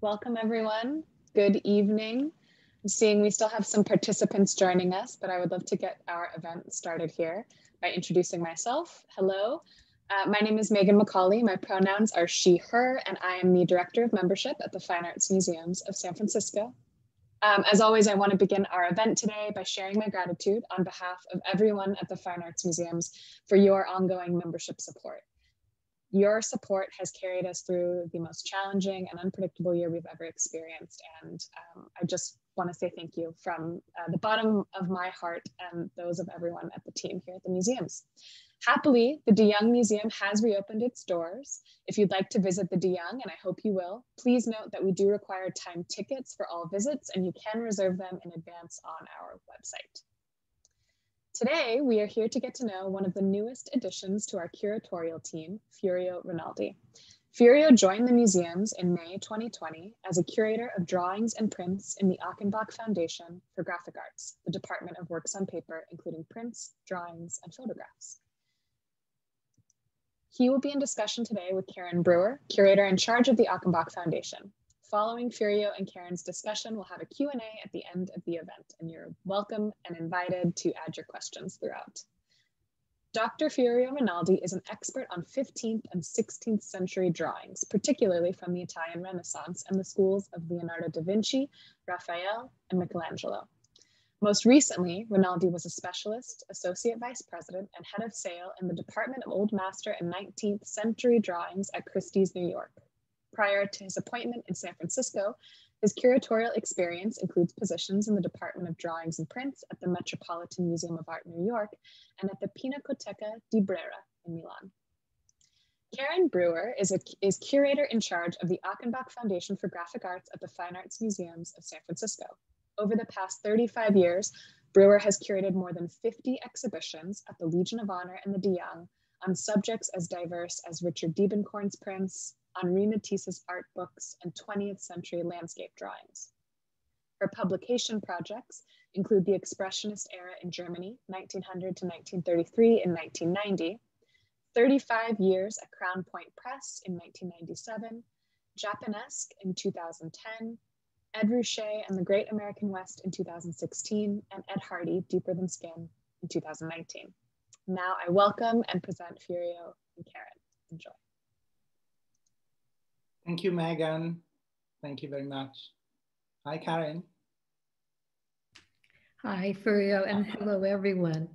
Welcome everyone. Good evening. I'm seeing we still have some participants joining us, but I would love to get our event started here by introducing myself. Hello, my name is Megan McCauley. My pronouns are she, her, and I am the Director of Membership at the Fine Arts Museums of San Francisco. As always, I want to begin our event today by sharing my gratitude on behalf of everyone at the Fine Arts Museums for your ongoing membership support. Your support has carried us through the most challenging and unpredictable year we've ever experienced. And I just want to say thank you from the bottom of my heart and those of everyone at the team here at the museums. Happily, the De Young Museum has reopened its doors. If you'd like to visit the De Young, and I hope you will, please note that we do require timed tickets for all visits, and you can reserve them in advance on our website. Today, we are here to get to know one of the newest additions to our curatorial team, Furio Rinaldi. Furio joined the museums in May 2020 as a curator of drawings and prints in the Achenbach Foundation for Graphic Arts, the Department of Works on Paper, including prints, drawings, and photographs. He will be in discussion today with Karin Breuer, curator in charge of the Achenbach Foundation. Following Furio and Karin's discussion, we'll have a Q&A at the end of the event, and you're welcome and invited to add your questions throughout. Dr. Furio Rinaldi is an expert on 15th and 16th century drawings, particularly from the Italian Renaissance and the schools of Leonardo da Vinci, Raphael, and Michelangelo. Most recently, Rinaldi was a specialist, associate vice president, and head of sale in the Department of Old Master and 19th century drawings at Christie's, New York. Prior to his appointment in San Francisco, his curatorial experience includes positions in the Department of Drawings and Prints at the Metropolitan Museum of Art in New York and at the Pinacoteca di Brera in Milan. Karin Breuer is curator in charge of the Achenbach Foundation for Graphic Arts at the Fine Arts Museums of San Francisco. Over the past 35 years, Breuer has curated more than 50 exhibitions at the Legion of Honor and the De Young on subjects as diverse as Richard Diebenkorn's prints, Henri Matisse's art books, and 20th century landscape drawings. Her publication projects include the Expressionist era in Germany, 1900 to 1933 in 1990, 35 years at Crown Point Press in 1997, Japanesque in 2010, Ed Ruscha and the Great American West in 2016, and Ed Hardy, Deeper Than Skin in 2019. Now I welcome and present Furio and Karin. Enjoy. Thank you, Megan. Thank you very much. Hi, Karin. Hi, Furio, and hello, everyone.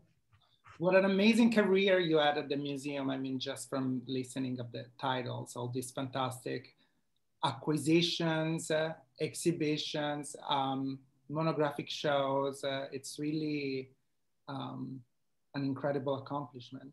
What an amazing career you had at the museum. I mean, just from listening of the titles, all these fantastic acquisitions, exhibitions, monographic shows. It's really an incredible accomplishment.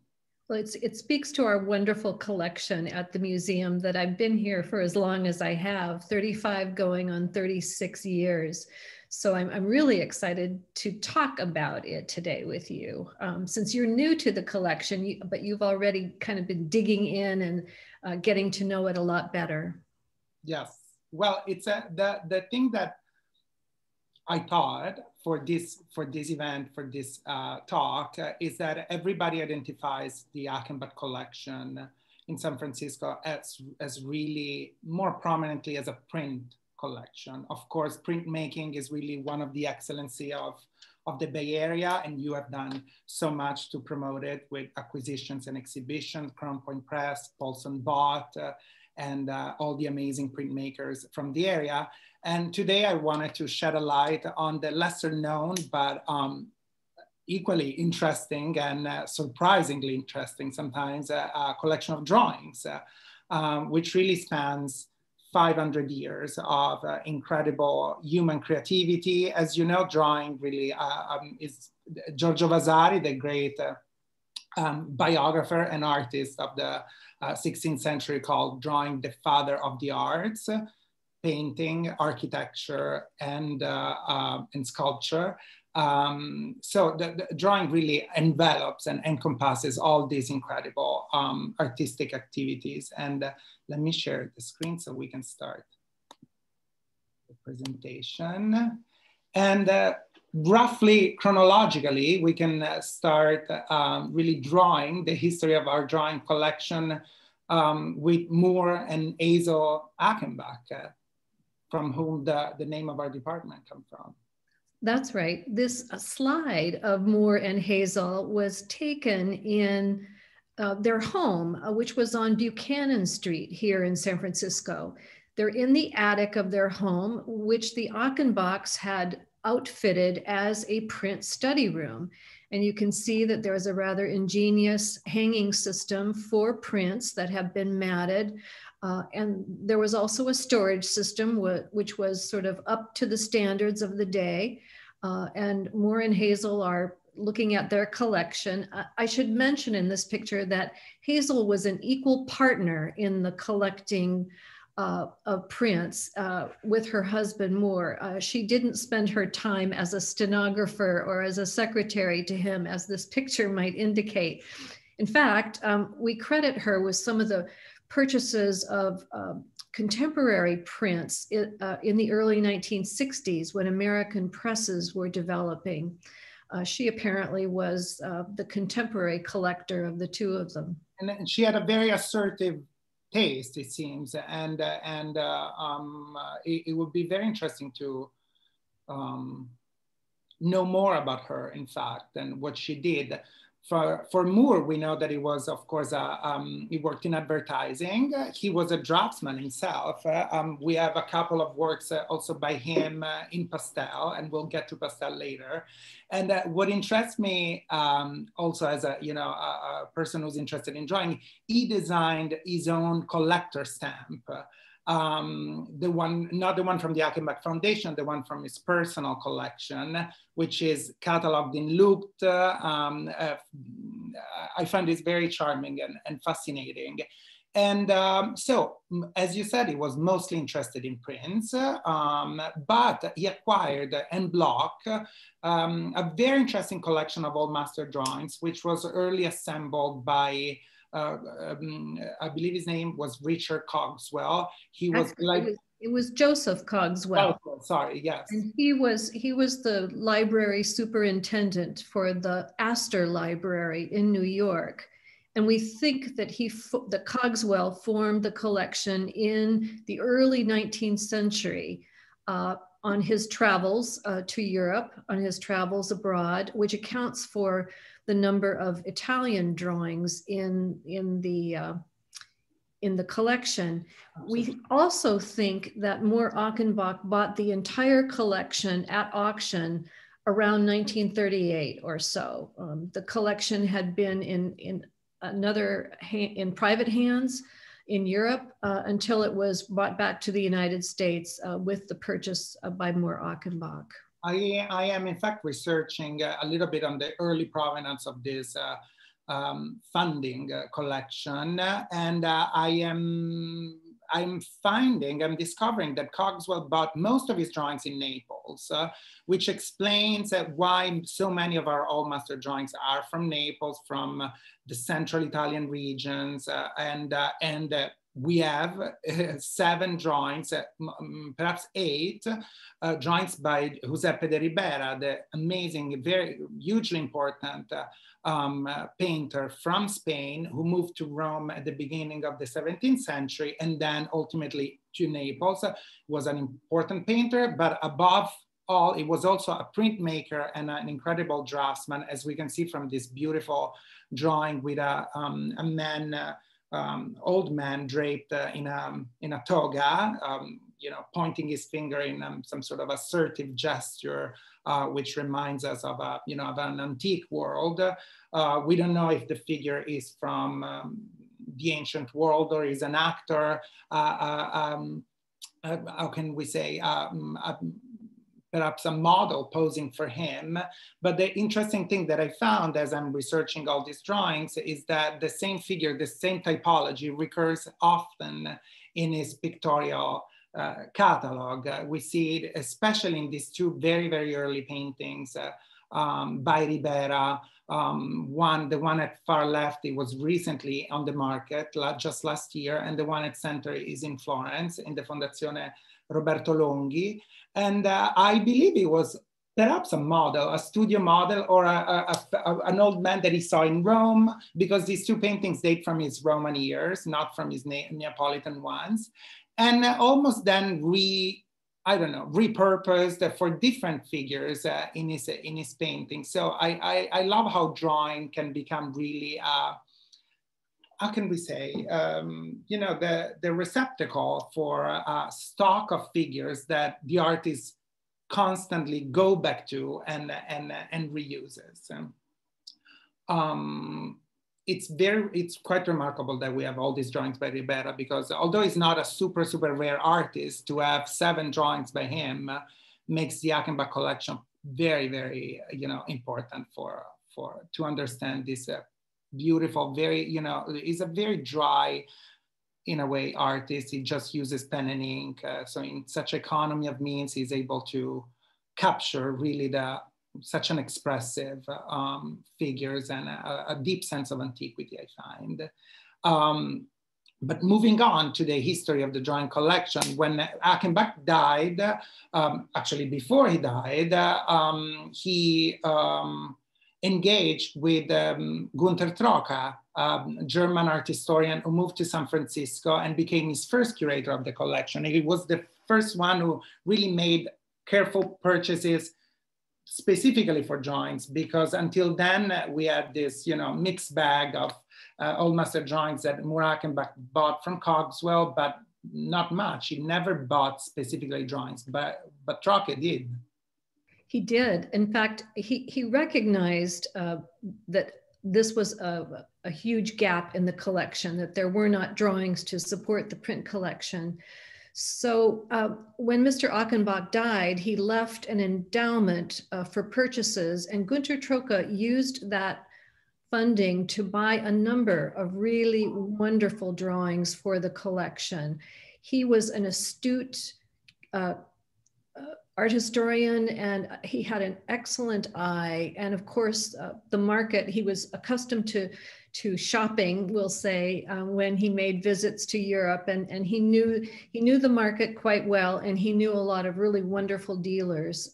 Well, it speaks to our wonderful collection at the museum that I've been here for as long as I have, 35 going on 36 years. So I'm really excited to talk about it today with you. Since you're new to the collection, but you've already kind of been digging in and getting to know it a lot better. Yes, well, it's the thing that I thought for this event, for this talk, is that everybody identifies the Achenbach collection in San Francisco as really more prominently as a print collection. Of course, printmaking is really one of the excellency of the Bay Area, and you have done so much to promote it with acquisitions and exhibitions, Crown Point Press, Paulson Bott, and all the amazing printmakers from the area. And today I wanted to shed a light on the lesser known, but equally interesting and surprisingly interesting sometimes, a collection of drawings, which really spans 500 years of incredible human creativity. As you know, drawing really is Giorgio Vasari, the great biographer and artist of the 16th century, called drawing the father of the arts, painting, architecture, and sculpture. So the drawing really envelops and encompasses all these incredible artistic activities. And let me share the screen so we can start the presentation. And roughly chronologically, we can start really drawing the history of our drawing collection with Moore and Hazel Achenbach. from whom the name of our department comes from. That's right. This slide of Moore and Hazel was taken in their home, which was on Buchanan Street here in San Francisco. They're in the attic of their home, which the Achenbachs had outfitted as a print study room. And you can see that there's a rather ingenious hanging system for prints that have been matted. And there was also a storage system which was sort of up to the standards of the day. And Moore and Hazel are looking at their collection. I should mention in this picture that Hazel was an equal partner in the collecting of prints with her husband Moore. She didn't spend her time as a stenographer or as a secretary to him, as this picture might indicate. In fact, we credit her with some of the purchases of contemporary prints in the early 1960s when American presses were developing. She apparently was the contemporary collector of the two of them. And she had a very assertive taste, it seems, and it would be very interesting to know more about her, in fact, and what she did. For Moore, we know that he was, of course, he worked in advertising. He was a draftsman himself. We have a couple of works also by him in pastel, and we'll get to pastel later. And what interests me also as a person who's interested in drawing, he designed his own collector stamp. The one, not the one from the Achenbach Foundation, the one from his personal collection, which is cataloged in looped. I find this very charming and fascinating. And so, as you said, he was mostly interested in prints, but he acquired en bloc a very interesting collection of old master drawings, which was early assembled by I believe his name was Richard Cogswell. He was it was Joseph Cogswell. Oh, sorry, yes. And he was the library superintendent for the Astor Library in New York. And we think that that Cogswell formed the collection in the early 19th century on his travels to Europe, on his travels abroad, which accounts for the number of Italian drawings in the collection. We also think that Moore Achenbach bought the entire collection at auction around 1938 or so. The collection had been in private hands in Europe until it was brought back to the United States with the purchase by Moore Achenbach. I am in fact researching a little bit on the early provenance of this funding collection, and I'm discovering that Cogswell bought most of his drawings in Naples, which explains why so many of our old master drawings are from Naples, from the central Italian regions, and we have 7 drawings, perhaps 8 drawings by Giuseppe de Ribera, the amazing, very hugely important painter from Spain who moved to Rome at the beginning of the 17th century and then ultimately to Naples. He was an important painter, but above all, he was also a printmaker and an incredible draftsman, as we can see from this beautiful drawing with a man, old man draped in a toga, pointing his finger in some sort of assertive gesture, which reminds us of of an antique world. We don't know if the figure is from the ancient world or is an actor. How can we say? Perhaps a model posing for him. But the interesting thing that I found as I'm researching all these drawings is that the same figure, the same typology recurs often in his pictorial catalog. We see it especially in these 2 very, very early paintings by Ribera. The one at far left, it was recently on the market, just last year, and the one at center is in Florence in the Fondazione Roberto Longhi. And I believe it was perhaps a model, a studio model, or an old man that he saw in Rome, because these 2 paintings date from his Roman years, not from his Neapolitan ones. And almost then I don't know, repurposed for different figures in his painting. So I love how drawing can become really, how can we say, you know, the receptacle for a stock of figures that the artist constantly go back to and reuses. It's quite remarkable that we have all these drawings by Ribera, because although he's not a super rare artist, to have 7 drawings by him makes the Achenbach collection very, you know, important for to understand this beautiful, very, you know, he's a very dry, in a way, artist. He just uses pen and ink. So in such economy of means, he's able to capture really such an expressive figures and a deep sense of antiquity, I find. But moving on to the history of the drawing collection, when Achenbach died, actually before he died, he engaged with Gunther Troca, German art historian who moved to San Francisco and became his first curator of the collection. He was the first one who really made careful purchases specifically for drawings, because until then we had this, you know, mixed bag of old master drawings that Achenbach bought from Cogswell, but not much. He never bought specifically drawings, but Troca did. He did. In fact, he recognized that this was a huge gap in the collection, that there were not drawings to support the print collection. So when Mr. Achenbach died, he left an endowment for purchases, and Gunther Troca used that funding to buy a number of really wonderful drawings for the collection. He was an astute art historian, and he had an excellent eye. And of course, the market, he was accustomed to shopping, we'll say, when he made visits to Europe, and he knew the market quite well, and he knew a lot of really wonderful dealers.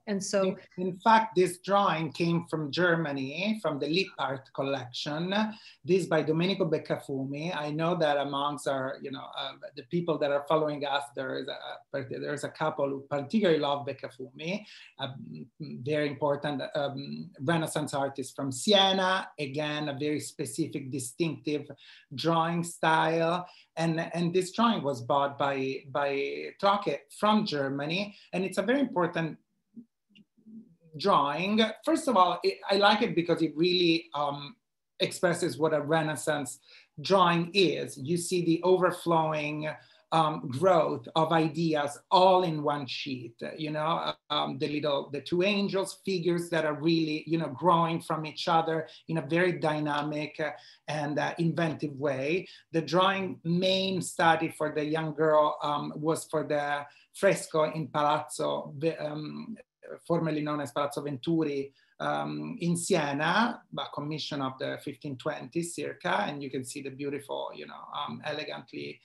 And so, in fact, this drawing came from Germany, from the Lippert collection. This by Domenico Beccafumi. I know that amongst our, you know, the people that are following us, there's a couple who particularly love Beccafumi, a very important Renaissance artist from Siena. Again, a very specific, distinctive drawing style. And this drawing was bought by Troca from Germany. And it's a very important drawing. First of all, I like it because it really expresses what a Renaissance drawing is. You see the overflowing growth of ideas all in one sheet, you know, the 2 angels figures that are really, you know, growing from each other in a very dynamic and inventive way. The drawing main study for the young girl was for the fresco in Palazzo, formerly known as Palazzo Venturi, in Siena, a commission of the 1520s circa, and you can see the beautiful, you know, elegantly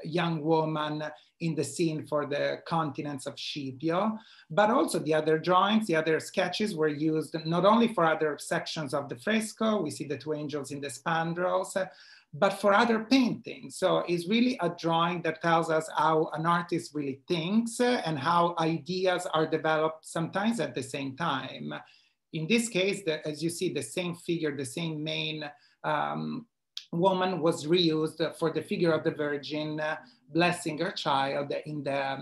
young woman in the scene for the continents of Scipio, but also the other drawings, the other sketches were used not only for other sections of the fresco, we see the 2 angels in the spandrels, but for other paintings. So it's really a drawing that tells us how an artist really thinks and how ideas are developed sometimes at the same time. In this case, as you see, the same figure, the same main woman was reused for the figure of the Virgin blessing her child in the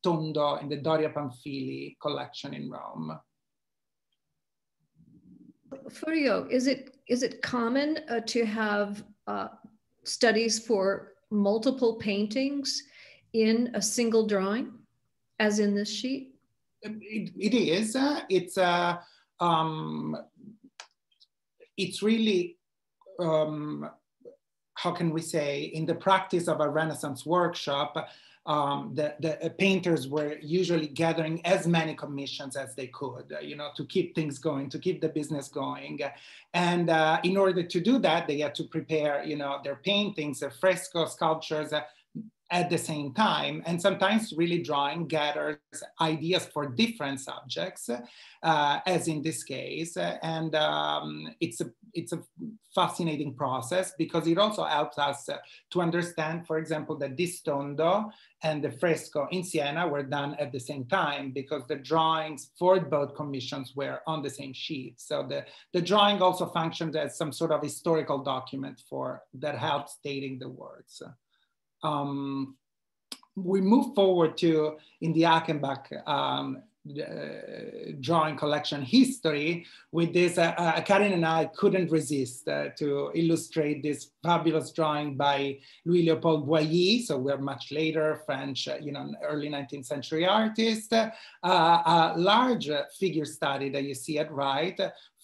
Tondo, in the Doria Pamphili collection in Rome. Furio, is it common to have studies for multiple paintings in a single drawing, as in this sheet? It is. It's really, how can we say, in the practice of a Renaissance workshop, the painters were usually gathering as many commissions as they could, you know, to keep things going, to keep the business going. And in order to do that, they had to prepare, you know, their paintings, their fresco sculptures at the same time, and sometimes really drawing gathers ideas for different subjects, as in this case. And it's a fascinating process because it also helps us to understand, for example, that this tondo and the fresco in Siena were done at the same time because the drawings for both commissions were on the same sheet. So the drawing also functioned as some sort of historical document that helps dating the works. We move forward to, in the Achenbach drawing collection history with this, Karin and I couldn't resist to illustrate this fabulous drawing by Louis-Léopold Boilly. So we're much later, French, early 19th century artist, a large figure study that you see at right,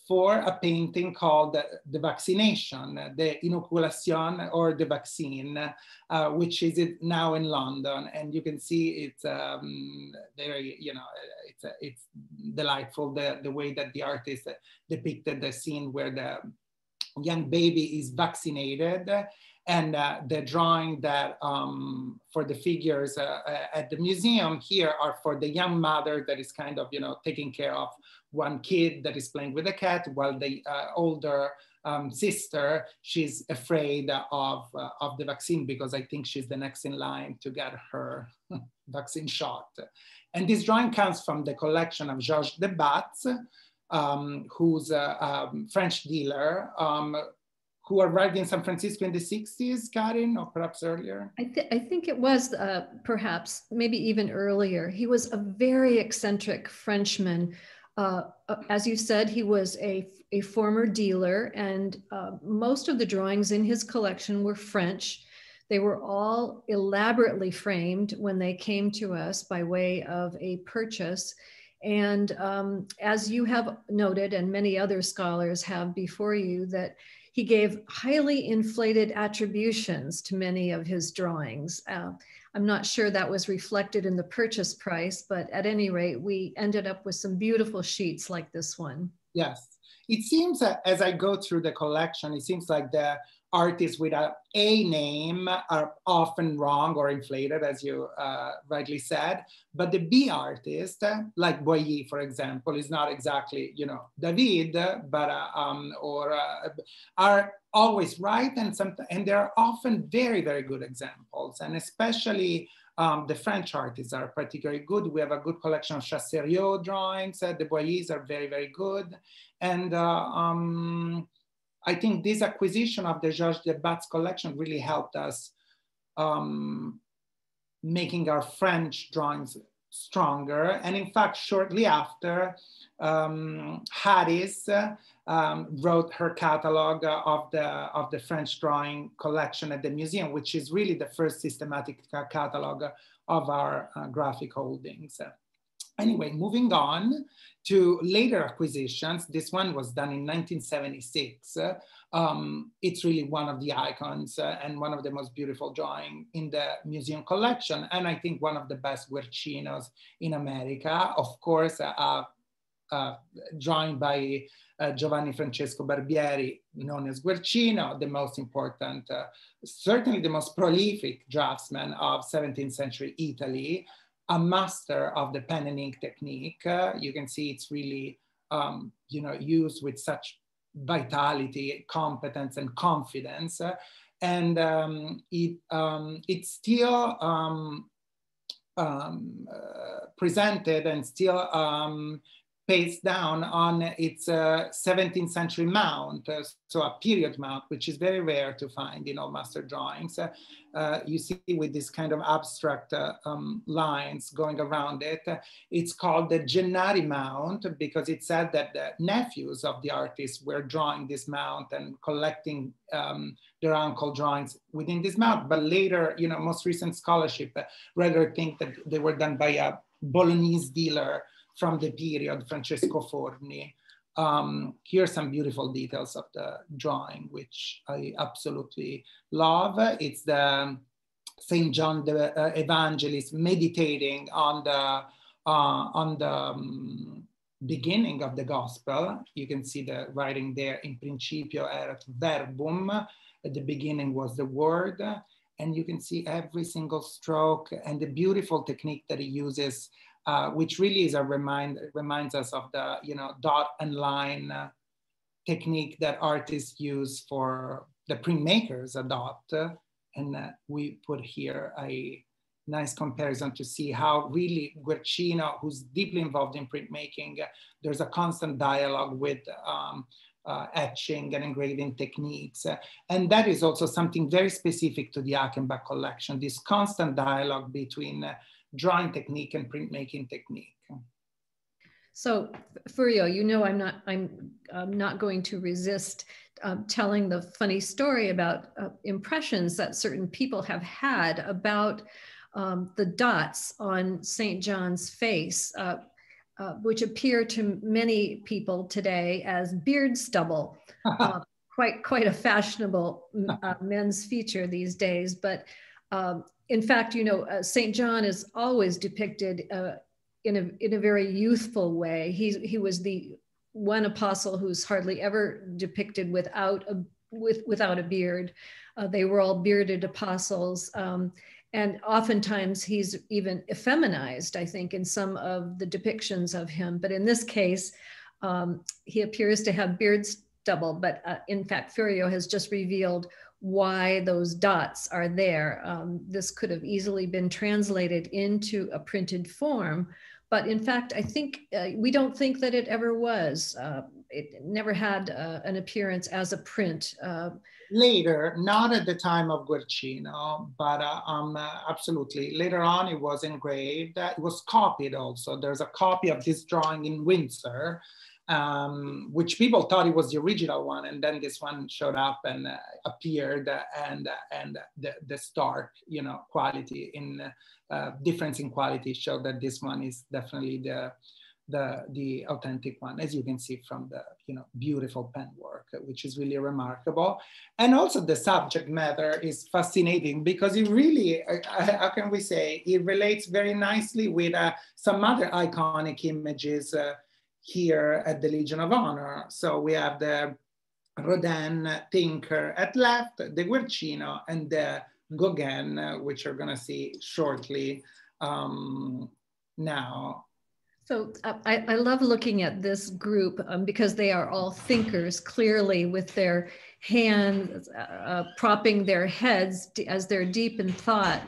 for a painting called The Vaccination, the Inoculation or the Vaccine, which is now in London. And you can see it's very, it's delightful, the way that the artist depicted the scene where the young baby is vaccinated. And the drawing that for the figures at the museum here are for the young mother that is kind of, taking care of one kid that is playing with a cat, while the older sister, she's afraid of the vaccine because I think she's the next in line to get her vaccine shot. And this drawing comes from the collection of Georges de Batz, who's a French dealer, who arrived in San Francisco in the 60s, Karin, or perhaps earlier? I think it was perhaps maybe even earlier. He was a very eccentric Frenchman. As you said, he was a former dealer, and most of the drawings in his collection were French. They were all elaborately framed when they came to us by way of a purchase. And as you have noted, and many other scholars have before you, that he gave highly inflated attributions to many of his drawings. I'm not sure that was reflected in the purchase price, but at any rate, we ended up with some beautiful sheets like this one. Yes, it seems that as I go through the collection, it seems like the artists with a name are often wrong or inflated, as you rightly said. But the B artist, like Boilly, for example, is not exactly, David, but are always right, and they're often very, very good examples, and especially the French artists are particularly good. We have a good collection of Chassériau drawings. The Boillys are very, very good, and I think this acquisition of the Georges de Batz collection really helped us making our French drawings stronger. And in fact, shortly after, Harris wrote her catalog of the French drawing collection at the museum, which is really the first systematic catalog of our graphic holdings. Anyway, moving on to later acquisitions. This one was done in 1976. It's really one of the icons and one of the most beautiful drawing in the museum collection. And I think one of the best Guercinos in America. Of course, drawing by Giovanni Francesco Barbieri, known as Guercino, the most important, certainly the most prolific draftsman of 17th century Italy, a master of the pen and ink technique. You can see it's really, used with such vitality, competence, and confidence. And it's still presented and still pasted down on its 17th century mount, so a period mount, which is very rare to find in all master drawings. You see with this kind of abstract lines going around it. It's called the Gennari mount because it said that the nephews of the artists were drawing this mount and collecting their uncle drawings within this mount. But later, most recent scholarship rather think that they were done by a Bolognese dealer from the period, Francesco Forni. Here are some beautiful details of the drawing, which I absolutely love. It's the Saint John the Evangelist meditating on the beginning of the gospel. You can see the writing there, in principio erat verbum. At the beginning was the word. and you can see every single stroke and the beautiful technique that he uses, which really is reminds us of the, you know, dot and line technique that artists use for the printmakers adopt. And we put here a nice comparison to see how really Guercino, who's deeply involved in printmaking, there's a constant dialogue with etching and engraving techniques. And that is also something very specific to the Achenbach collection, this constant dialogue between drawing technique and printmaking technique. So, Furio, you know, I'm not going to resist telling the funny story about impressions that certain people have had about the dots on St. John's face, which appear to many people today as beard stubble, quite a fashionable men's feature these days. But in fact, you know, St. John is always depicted in a very youthful way. He was the one apostle who's hardly ever depicted without a beard. They were all bearded apostles. And oftentimes he's even effeminized, I think, in some of the depictions of him. But in this case, he appears to have beard stubble. But in fact, Furio has just revealed why those dots are there. This could have easily been translated into a printed form. But in fact, I think we don't think that it ever was. It never had an appearance as a print. Later, not at the time of Guercino, but absolutely. Later on, it was engraved. It was copied also. There's a copy of this drawing in Windsor, which people thought it was the original one. And then this one showed up and appeared, and the stark, you know, quality in difference in quality showed that this one is definitely the authentic one, as you can see from the, you know, beautiful pen work, which is really remarkable. And also the subject matter is fascinating because it really, how can we say, it relates very nicely with some other iconic images here at the Legion of Honor. So we have the Rodin thinker at left, the Guercino, and the Gauguin, which you're gonna see shortly now. So I love looking at this group because they are all thinkers, clearly, with their hands propping their heads as they're deep in thought.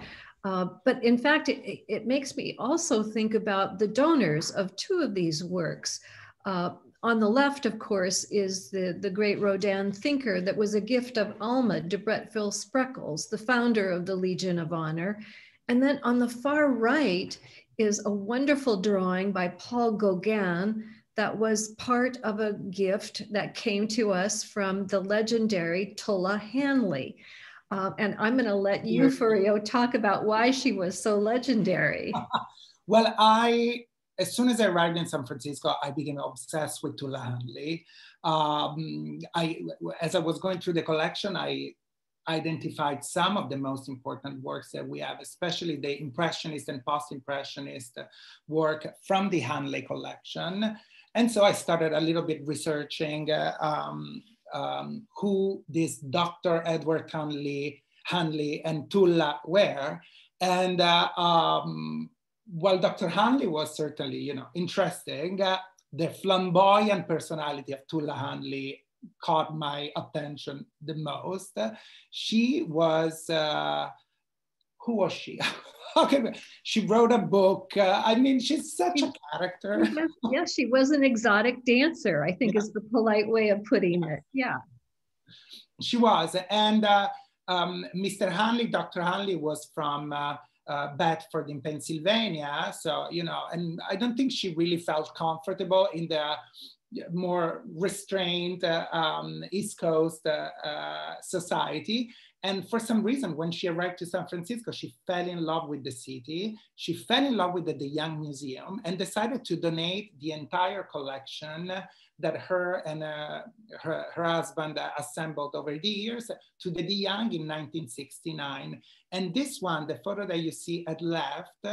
But in fact, it makes me also think about the donors of two of these works. On the left, of course, is the great Rodin thinker that was a gift of Alma de Bretteville-Spreckels, the founder of the Legion of Honor. And then on the far right is a wonderful drawing by Paul Gauguin that was part of a gift that came to us from the legendary Tulla Hanley. And I'm going to let you, Furio, talk about why she was so legendary. Well, as soon as I arrived in San Francisco, I became obsessed with Tulla Hanley. As I was going through the collection, I identified some of the most important works that we have, especially the Impressionist and Post-Impressionist work from the Hanley collection. And so I started a little bit researching who this Dr. Edward Hanley and Tulla were. And while Dr. Hanley was certainly, you know, interesting, the flamboyant personality of Tulla Hanley caught my attention the most. She was, who was she? Okay, she wrote a book. I mean, she's such a character. Yeah, she was an exotic dancer, I think, is the polite way of putting it. Yeah. She was. And Mr. Hanley, Dr. Hanley was from Bedford in Pennsylvania. So, you know, and I don't think she really felt comfortable in the more restrained East Coast society. And for some reason, when she arrived to San Francisco, she fell in love with the city. She fell in love with the Young Museum and decided to donate the entire collection that her and her husband assembled over the years to the Young in 1969. And this one, the photo that you see at left,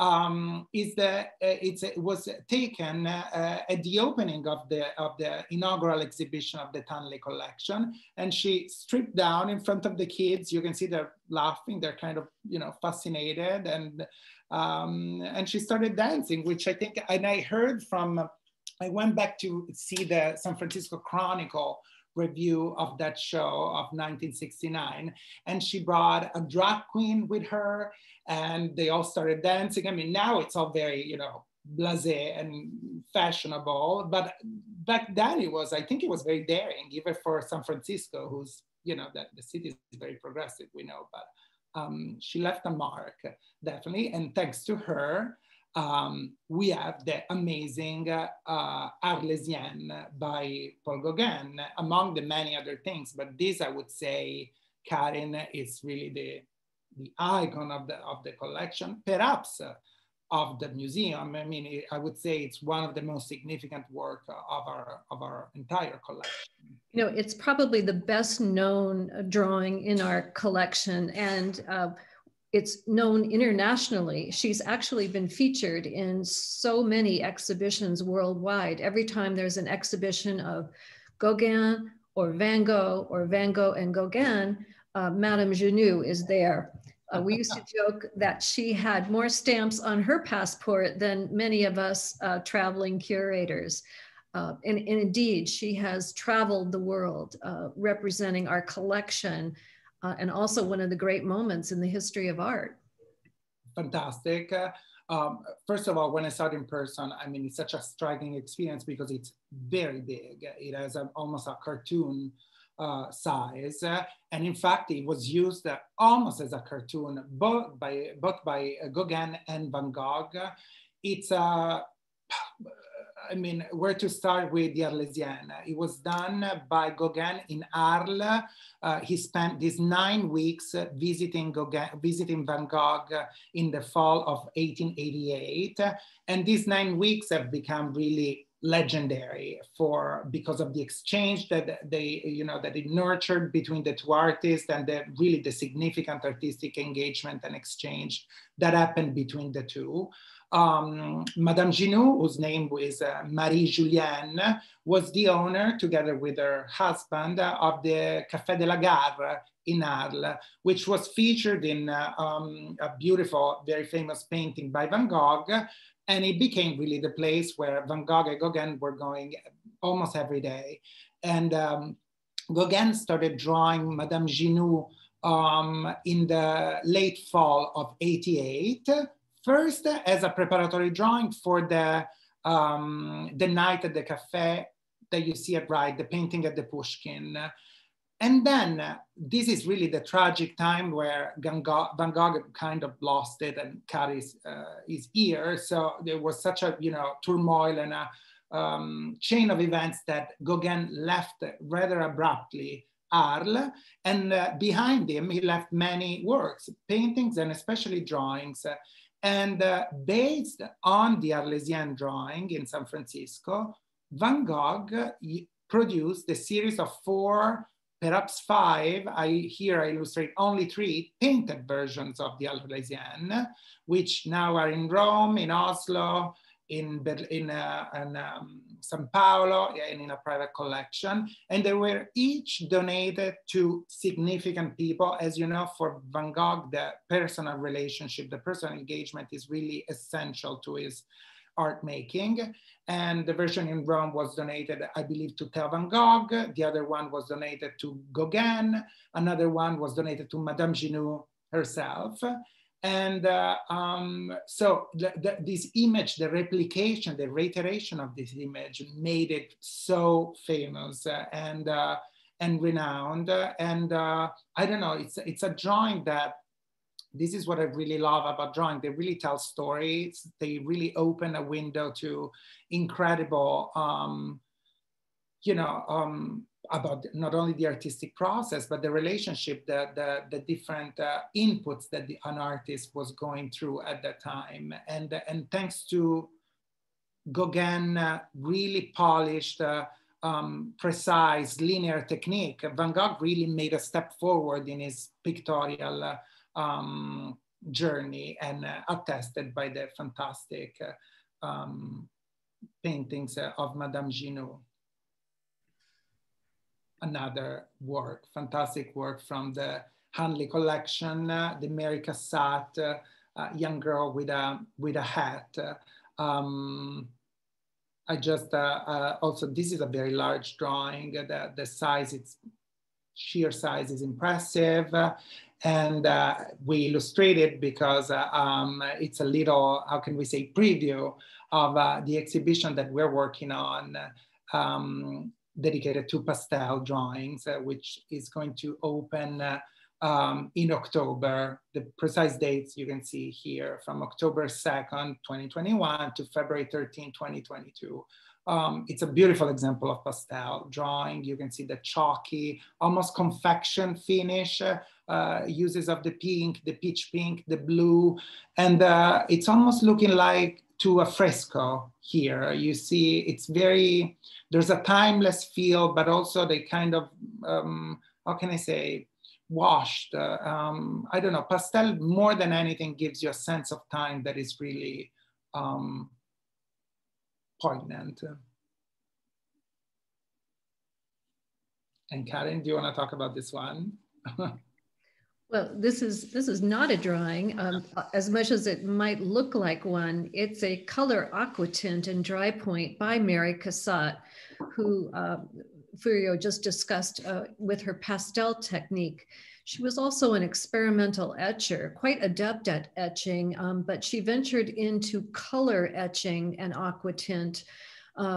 it was taken at the opening of the inaugural exhibition of the Tanley collection, and she stripped down in front of the kids. You can see they're laughing, they're kind of, you know, fascinated, and she started dancing, which I think, and I heard from, I went back to see the San Francisco Chronicle review of that show of 1969, and she brought a drag queen with her, and they all started dancing. I mean, now it's all very, you know, blasé and fashionable, but back then it was, I think it was very daring, even for San Francisco, who's, you know, that the city is very progressive, we know, but she left a mark, definitely, and thanks to her, we have the amazing Arlésienne by Paul Gauguin, among the many other things. But this, I would say, Karin, is really the icon of the collection, perhaps of the museum. I mean, I would say it's one of the most significant work of our entire collection. You know, it's probably the best known drawing in our collection, and it's known internationally. She's actually been featured in so many exhibitions worldwide. Every time there's an exhibition of Gauguin or Van Gogh and Gauguin, Madame Genoux is there. We used to joke that she had more stamps on her passport than many of us traveling curators. And indeed, she has traveled the world representing our collection, and also one of the great moments in the history of art. Fantastic. First of all, when I saw it in person, I mean, it's such a striking experience because it's very big. It has almost a cartoon size. And in fact, it was used almost as a cartoon, both by Gauguin and Van Gogh. It's I mean, where to start with the Arlésienne? It was done by Gauguin in Arles. He spent these 9 weeks visiting Van Gogh in the fall of 1888. And these 9 weeks have become really legendary because of the exchange that it nurtured between the two artists, and really the significant artistic engagement and exchange that happened between the two. Madame Genoux, whose name is Marie Julienne, was the owner, together with her husband, of the Café de la Gare in Arles, which was featured in a beautiful, very famous painting by Van Gogh. And it became really the place where Van Gogh and Gauguin were going almost every day. And Gauguin started drawing Madame Genoux in the late fall of '88. First, as a preparatory drawing for the night at the cafe that you see at right, the painting at the Pushkin. And then this is really the tragic time where Van Gogh kind of lost it and cut his ear. So there was such a turmoil and a chain of events that Gauguin left rather abruptly Arles, and behind him he left many works, paintings and especially drawings. And based on the Arlésienne drawing in San Francisco, Van Gogh produced a series of 4, perhaps 5, here I illustrate only 3 painted versions of the Arlésienne, which now are in Rome, in Oslo, in Sao Paulo, and in a private collection. And they were each donated to significant people. As you know, for Van Gogh, the personal relationship, the personal engagement is really essential to his art making. And the version in Rome was donated, I believe, to Theo Van Gogh. The other one was donated to Gauguin. Another one was donated to Madame Genoux herself. And so this image, the replication, the reiteration of this image made it so famous and renowned. And I don't know, it's a drawing that, this is what I really love about drawing. They really tell stories. They really open a window to incredible, about not only the artistic process, but the relationship, the different inputs that an artist was going through at that time. And thanks to Gauguin really polished, precise, linear technique, Van Gogh really made a step forward in his pictorial journey, and attested by the fantastic paintings of Madame Junot. Another work, fantastic work from the Handley collection, the Mary Cassatt, young girl with a hat. I just also, this is a very large drawing. The size, its sheer size is impressive. And we illustrate it because it's a little, how can we say, preview of the exhibition that we're working on, dedicated to pastel drawings, which is going to open in October. The precise dates you can see here, from October 2nd, 2021 to February 13, 2022. It's a beautiful example of pastel drawing. You can see the chalky, almost confection finish, uses of the pink, the peach pink, the blue, and it's almost looking like to a fresco here. You see, it's very, there's a timeless feel, but also they kind of, how can I say, washed. I don't know, pastel more than anything gives you a sense of time that is really poignant. And Karin, do you want to talk about this one? Well, this is not a drawing, as much as it might look like one. It's a color aquatint in dry point by Mary Cassatt, who Furio just discussed with her pastel technique. She was also an experimental etcher, quite adept at etching, but she ventured into color etching and aquatint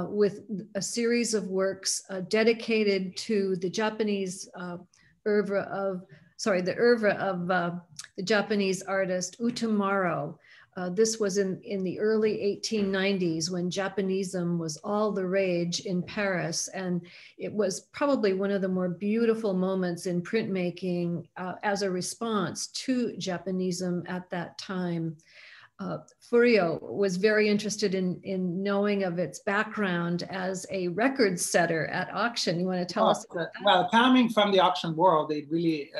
with a series of works dedicated to the Japanese oeuvre of the Japanese artist Utamaro. This was in the early 1890s when Japanism was all the rage in Paris. And it was probably one of the more beautiful moments in printmaking as a response to Japanism at that time. Furio was very interested in knowing of its background as a record setter at auction. You want to tell us about that? Well, coming from the auction world, it really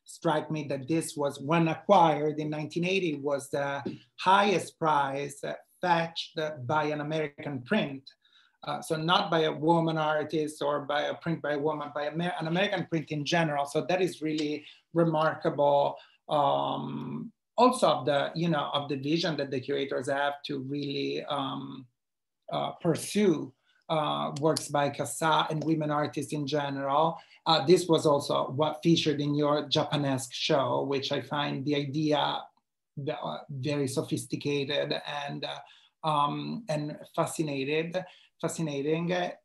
struck me that this was, when acquired in 1980, was the highest prize fetched by an American print. So not by a woman artist or by a print by a woman, by an American print in general. So that is really remarkable. Also of the, of the vision that the curators have to really pursue works by Cassatt and women artists in general. This was also what featured in your Japanesque show, which I find the idea very sophisticated and fascinating.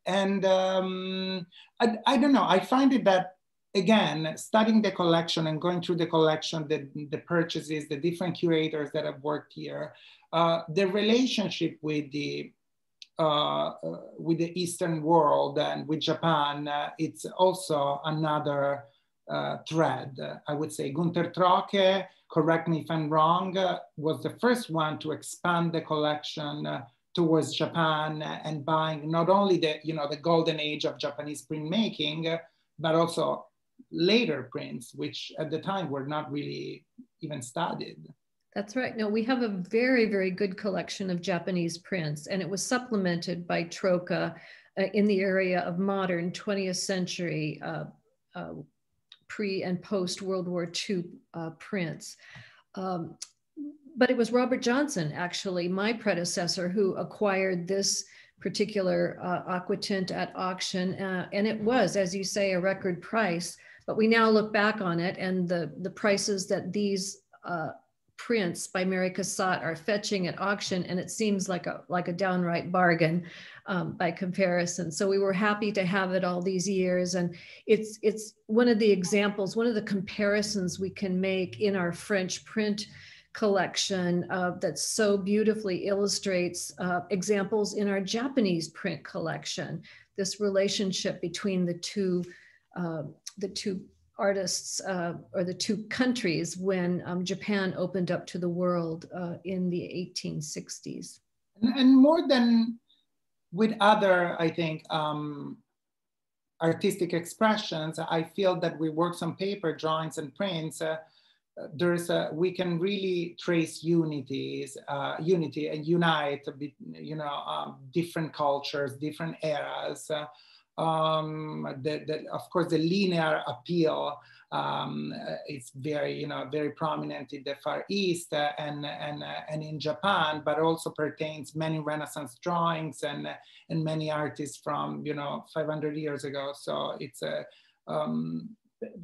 And I don't know, I find it that, again, studying the collection and going through the collection, the purchases, the different curators that have worked here, the relationship with the Eastern world and with Japan, it's also another thread. I would say Günter Trocke, correct me if I'm wrong, was the first one to expand the collection towards Japan and buying not only the golden age of Japanese printmaking, but also later prints, which at the time were not really even studied. That's right. No, we have a very, very good collection of Japanese prints, and it was supplemented by Trocke in the area of modern 20th century pre and post World War II prints. But it was Robert Johnson, actually, my predecessor, who acquired this particular aquatint at auction. And it was, as you say, a record price. But we now look back on it, and the prices that these prints by Mary Cassatt are fetching at auction, and it seems like a downright bargain by comparison. So we were happy to have it all these years, and it's one of the examples, one of the comparisons we can make in our French print collection that so beautifully illustrates examples in our Japanese print collection. This relationship between the two artists or the two countries when Japan opened up to the world in the 1860s. And more than with other, I think, artistic expressions, I feel that we works on paper, drawings and prints. we can really trace unity and unite, different cultures, different eras. Of course, the linear appeal is very prominent in the Far East and in Japan, but also pertains many Renaissance drawings and many artists from 500 years ago. So it's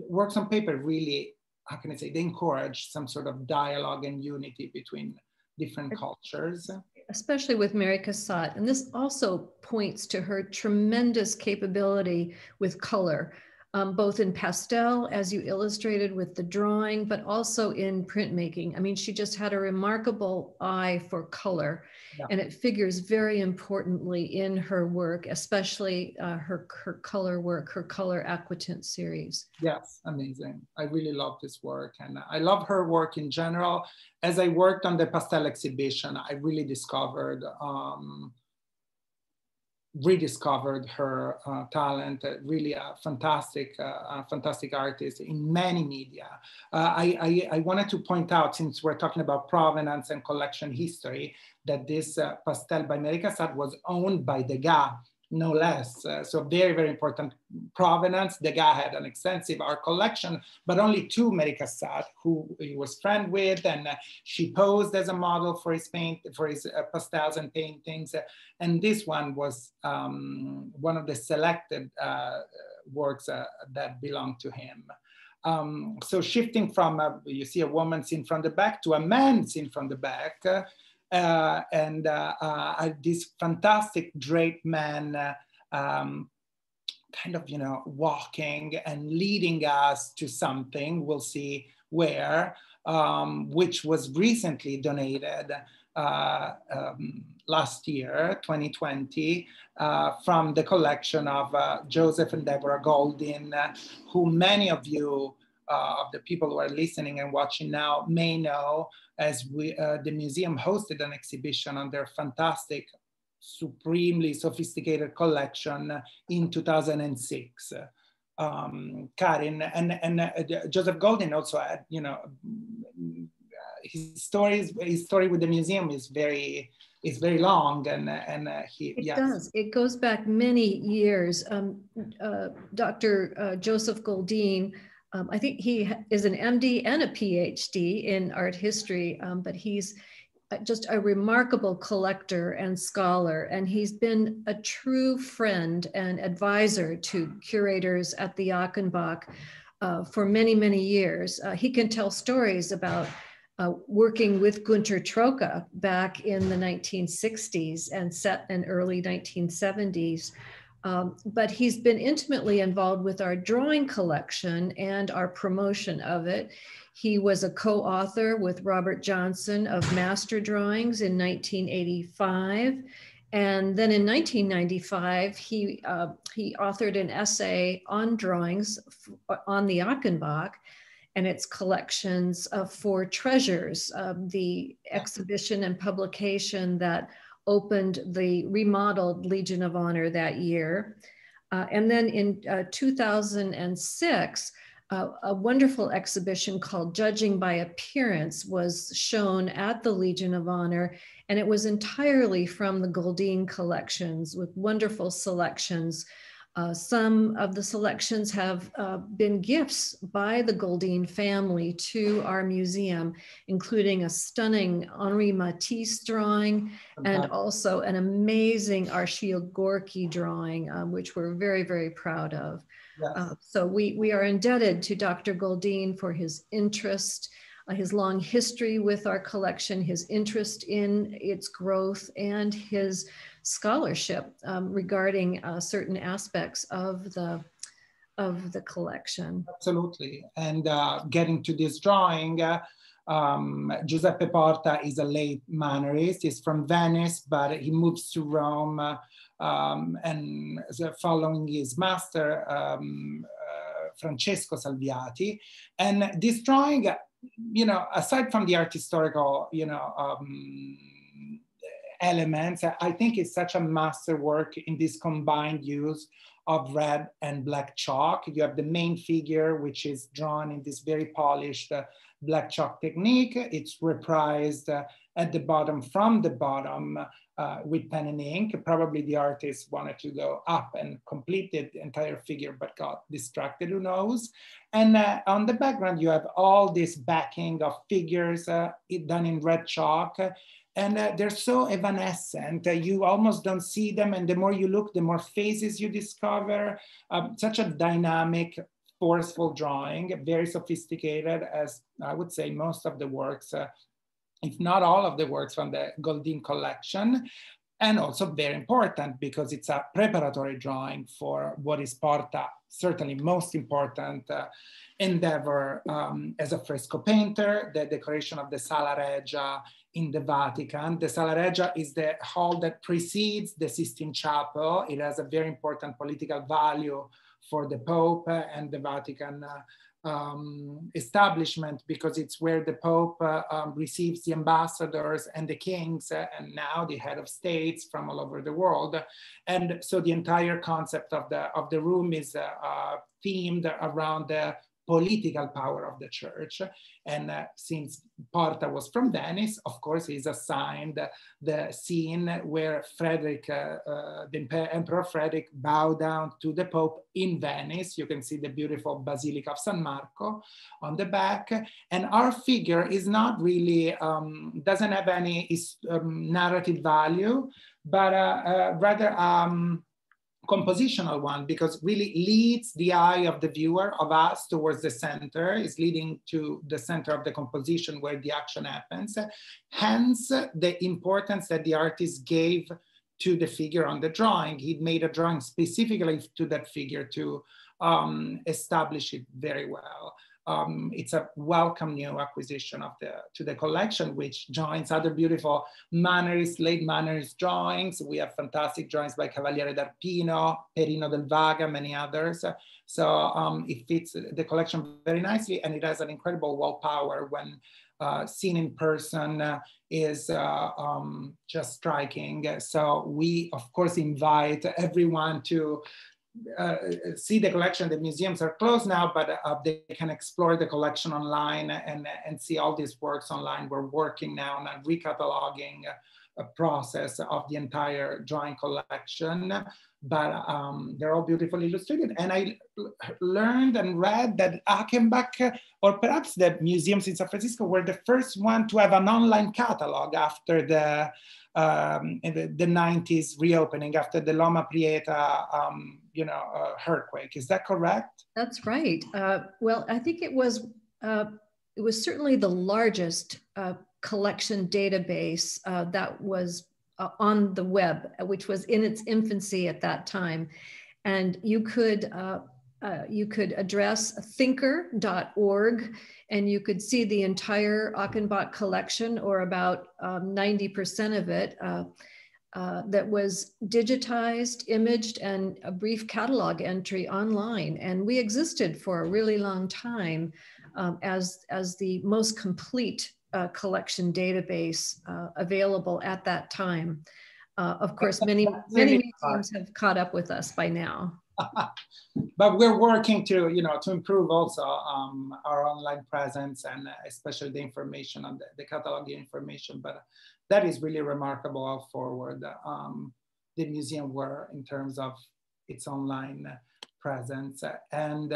works on paper really, how can I say, they encourage some sort of dialogue and unity between different cultures. Especially with Mary Cassatt. And this also points to her tremendous capability with color, both in pastel, as you illustrated with the drawing, but also in printmaking. I mean, she just had a remarkable eye for color, and it figures very importantly in her work, especially her color work, her color aquatint series. Yes, amazing. I really love this work, and I love her work in general. As I worked on the pastel exhibition, I really rediscovered her talent. Really a fantastic artist in many media. I wanted to point out, since we're talking about provenance and collection history, that this pastel by Mary Cassatt was owned by Degas, no less. So very, very important provenance. Degas had an extensive art collection, but only to Mary Cassatt, who he was friend with, and she posed as a model for his pastels and paintings. And this one was one of the selected works that belonged to him. So shifting from, you see a woman seen from the back to a man seen from the back, this fantastic draped man kind of, walking and leading us to something, we'll see where, which was recently donated last year, 2020, from the collection of Joseph and Deborah Goldin, who many of you, of the people who are listening and watching now, may know, as the museum hosted an exhibition on their fantastic, supremely sophisticated collection in 2006. Karin and Joseph Goldin also had, his story with the museum is very long, and it does. It goes back many years. Dr. Joseph Goldin, I think he is an MD and a PhD in art history, but he's just a remarkable collector and scholar, and he's been a true friend and advisor to curators at the Achenbach for many, many years. He can tell stories about working with Günter Trocha back in the 1960s and set in early 1970s. But he's been intimately involved with our drawing collection and our promotion of it. He was a co-author with Robert Johnson of Master Drawings in 1985. And then in 1995, he authored an essay on drawings on the Achenbach and its collections for Treasures, the exhibition and publication that opened the remodeled Legion of Honor that year. And then in 2006, a wonderful exhibition called Judging by Appearance was shown at the Legion of Honor, and it was entirely from the Goldin collections with wonderful selections. Some of the selections have been gifts by the Goldin family to our museum, including a stunning Henri Matisse drawing and also an amazing Archil Gorky drawing, which we're very, very proud of. Yes. So we are indebted to Dr. Goldin for his interest, his long history with our collection, his interest in its growth, and his scholarship regarding certain aspects of the collection. Absolutely. And getting to this drawing, Giuseppe Porta is a late Mannerist. He's from Venice, but he moves to Rome and following his master, Francesco Salviati. And this drawing, aside from the art historical, elements. I think it's such a masterwork in this combined use of red and black chalk. You have the main figure, which is drawn in this very polished black chalk technique. It's reprised at the bottom, from the bottom, with pen and ink. Probably the artist wanted to go up and complete the entire figure, but got distracted, who knows. And on the background, you have all this backing of figures done in red chalk. And they're so evanescent, you almost don't see them. And the more you look, the more faces you discover. Such a dynamic, forceful drawing, very sophisticated, as I would say most of the works, if not all of the works from the Goldin collection. And also very important because it's a preparatory drawing for what is Porta's certainly most important endeavor as a fresco painter, the decoration of the Sala Regia in the Vatican. The Sala Regia is the hall that precedes the Sistine Chapel. It has a very important political value for the Pope and the Vatican establishment, because it's where the Pope receives the ambassadors and the kings and now the head of states from all over the world. And so the entire concept of the room is themed around the political power of the church. And since Porta was from Venice, of course, he's assigned the scene where Frederick, the Emperor Frederick, bowed down to the Pope in Venice. You can see the beautiful Basilica of San Marco on the back. And our figure is not really, doesn't have any narrative value, but rather compositional one, because really leads the eye of the viewer, of us, towards the center, is leading to the center of the composition where the action happens. Hence the importance that the artist gave to the figure on the drawing. He made a drawing specifically to that figure to establish it very well. It's a welcome new acquisition to the collection, which joins other beautiful Mannerist, late Mannerist drawings. We have fantastic drawings by Cavaliere d'Arpino, Perino del Vaga, many others. So it fits the collection very nicely, and it has an incredible wall power when seen in person is just striking. So we, of course, invite everyone to see the collection. The museums are closed now, but they can explore the collection online and see all these works online. We're working now on a recataloguing process of the entire drawing collection, but they're all beautifully illustrated. And I learned and read that Achenbach, or perhaps the museums in San Francisco, were the first one to have an online catalog after the 90s reopening, after the Loma Prieta earthquake. Is that correct? That's right. Well, I think it was certainly the largest collection database that was on the web, which was in its infancy at that time. And you could address thinker.org and you could see the entire Achenbach collection, or about 90% of it, that was digitized, imaged, and a brief catalog entry online. And we existed for a really long time as the most complete collection database available at that time. Of course, many museums have caught up with us by now. But we're working to improve also our online presence, and especially the information on the cataloging information. But that is really remarkable how forward the museum were in terms of its online presence. And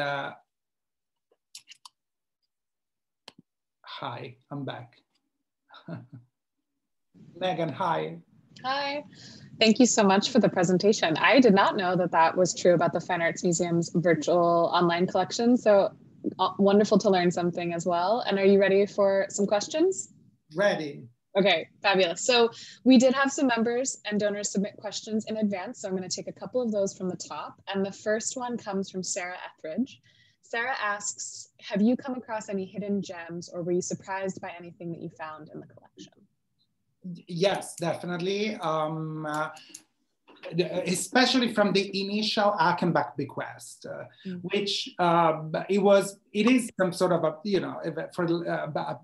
hi, I'm back. Megan, hi. Hi. Thank you so much for the presentation. I did not know that that was true about the Fine Arts Museum's virtual online collection. So wonderful to learn something as well. And are you ready for some questions? Ready. Okay, fabulous. So we did have some members and donors submit questions in advance. So I'm going to take a couple of those from the top. And the first one comes from Sarah Etheridge. Sarah asks, have you come across any hidden gems, or were you surprised by anything that you found in the collection? Yes, definitely. especially from the initial Achenbach bequest, which it is some sort of a, you know, a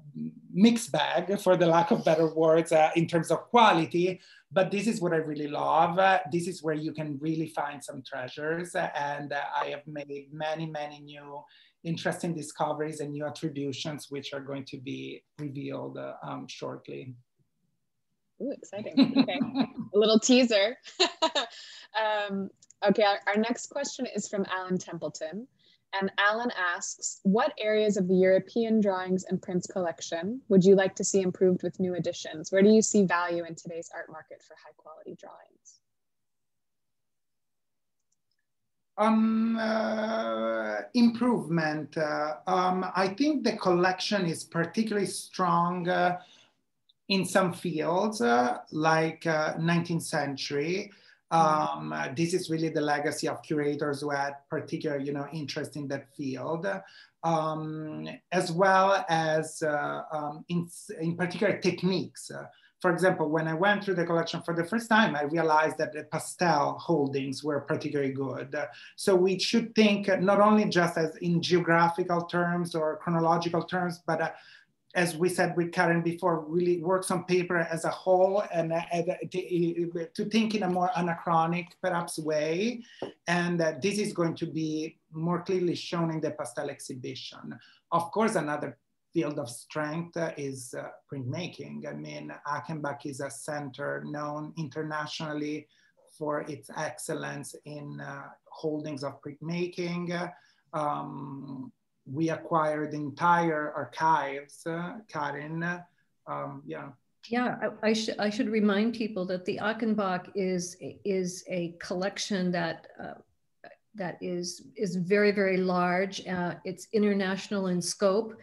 mixed bag, for the lack of better words, in terms of quality. But this is what I really love. This is where you can really find some treasures. And I have made many, many new interesting discoveries and new attributions, which are going to be revealed shortly. Ooh, exciting. Okay, a little teaser. Okay, our next question is from Alan Templeton. And Alan asks, what areas of the European drawings and prints collection would you like to see improved with new additions? Where do you see value in today's art market for high quality drawings? Improvement. I think the collection is particularly strong in some fields, like 19th century. This is really the legacy of curators who had particular, you know, interest in that field, as well as in particular techniques. For example, when I went through the collection for the first time, I realized that the pastel holdings were particularly good. So we should think not only just as in geographical terms or chronological terms, but as we said with Karin before, really works on paper as a whole, and to think in a more anachronic, perhaps, way. And this is going to be more clearly shown in the pastel exhibition. Of course, another field of strength is printmaking. I mean, Achenbach is a center known internationally for its excellence in holdings of printmaking. We acquired entire archives, Karin. Yeah. Yeah, I should remind people that the Achenbach is a collection that is very, very large. It's international in scope,